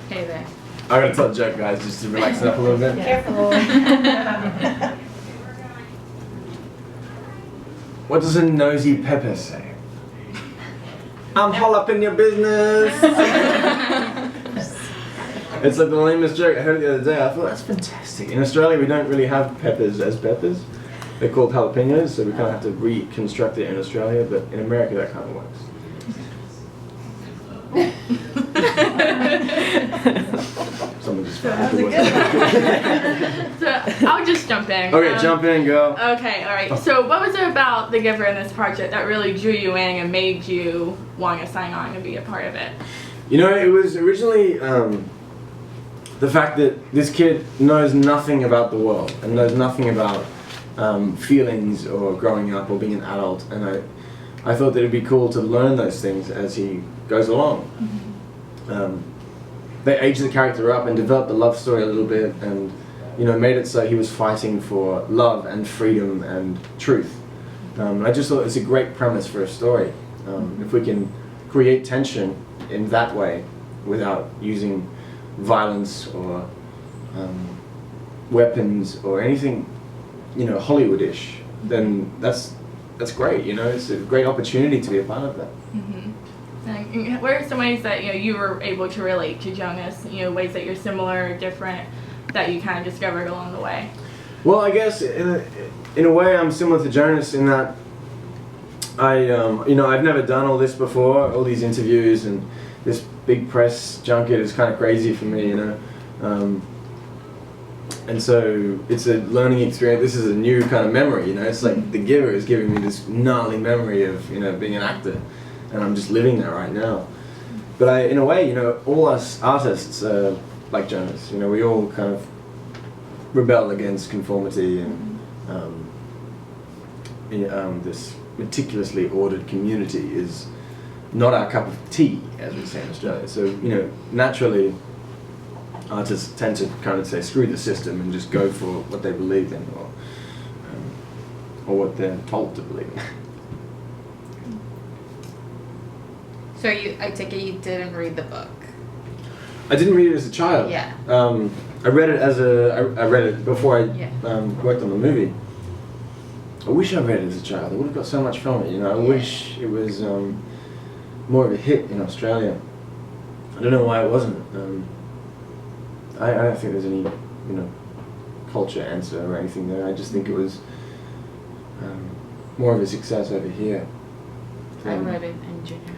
Hey there. I gotta tell a joke, guys, just to relax it up a little bit. Careful. What does a nosy pepper say? I'm all up in your business. It's like the lamest joke. I heard it the other day. I thought that's fantastic. In Australia, we don't really have peppers as peppers. They're called jalapenos, so we kind of have to reconstruct it in Australia. But in America, that kind of works. Someone just So I'll just jump in. Okay, jump in, go. Okay, all right. So what was it about The Giver in this project that really drew you in and made you want to sign on and be a part of it? You know, it was originally the fact that this kid knows nothing about the world and knows nothing about feelings or growing up or being an adult, and I thought that it'd be cool to learn those things as he goes along. They aged the character up and developed the love story a little bit, and made it so he was fighting for love and freedom and truth. And I just thought it's a great premise for a story. If we can create tension in that way without using violence or weapons or anything, Hollywood-ish, then that's great. It's a great opportunity to be a part of that. And what are some ways that you were able to relate to Jonas? Ways that you're similar or different that you kind of discovered along the way? Well, I guess in a way I'm similar to Jonas in that I've never done all this before, all these interviews and this big press junket is kind of crazy for me, and so it's a learning experience. This is a new kind of memory, It's like The Giver is giving me this gnarly memory of being an actor, and I'm just living that right now. But in a way, all us artists are like Jonas. We all kind of rebel against conformity and this meticulously ordered community is not our cup of tea, as we say in Australia. So, naturally, artists tend to kind of say, screw the system and just go for what they believe in or what they're told to believe in. So I take it you didn't read the book? I didn't read it as a child. Yeah. I read it I read it before I worked on the movie. I wish I read it as a child. I would have got so much from it, I wish it was more of a hit in Australia. I don't know why it wasn't. I don't think there's any, culture answer or anything there. I just think it was more of a success over here. I read it in junior high.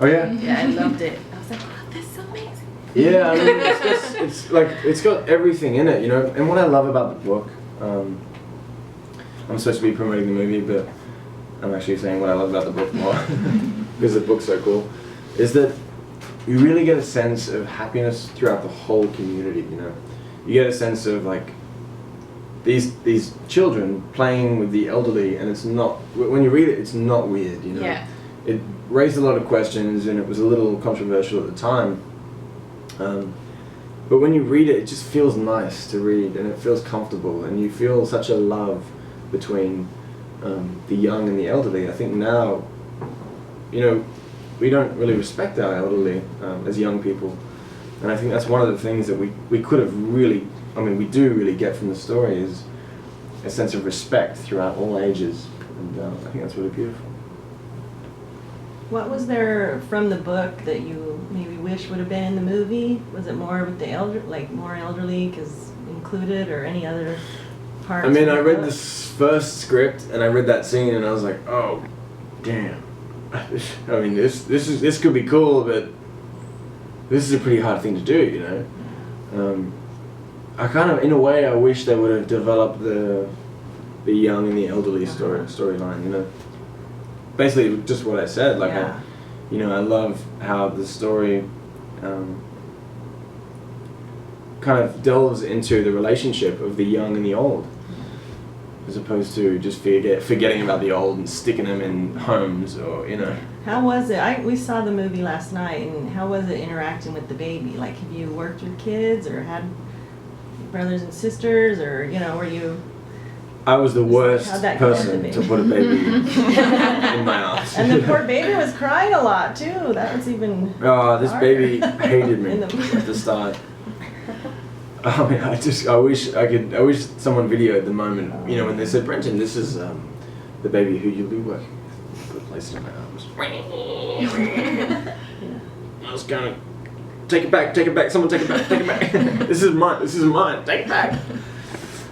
Oh yeah? Yeah, I loved it. I was like, wow, this is amazing. Yeah, I mean, it's got everything in it, And what I love about the book, I'm supposed to be promoting the movie, but I'm actually saying what I love about the book more because the book's so cool, is that you really get a sense of happiness throughout the whole community. You get a sense of like these children playing with the elderly, and it's not, when you read it, it's not weird. Yeah. It raised a lot of questions, and it was a little controversial at the time. But when you read it, it just feels nice to read, and it feels comfortable, and you feel such a love between the young and the elderly. I think now, we don't really respect our elderly as young people, and I think that's one of the things that we could have really, we do really get from the story is a sense of respect throughout all ages, and I think that's really beautiful. What was there from the book that you maybe wish would have been in the movie? Was it more with the more elderly because included, or any other parts? I read this first script and I read that scene and I was like, oh, damn. This could be cool, but this is a pretty hard thing to do, I kind of, in a way, I wish they would have developed the young and the elderly storyline, Basically, just what I said. Like, I love how the story kind of delves into the relationship of the young and the old, as opposed to just forgetting about the old and sticking them in homes or How was it? We saw the movie last night, and how was it interacting with the baby? Like, have you worked with kids or had brothers and sisters, or were you I was the worst How'd that go with person the to baby? put a baby in my arms. And the poor baby was crying a lot too. That was even. Oh, this harder. baby hated me In the- at the start. I mean, I wish someone videoed the moment, you know, when they said, Brenton, this is the baby who you'll be working with. Put placed in my arms. I was going, take it back, someone take it back. This is mine, take it back.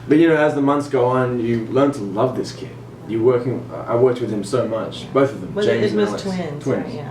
But you know, as the months go on, you learn to love this kid. I worked with him so much, both of them, Was James it and was Alex. twins, Twins. right? Yeah.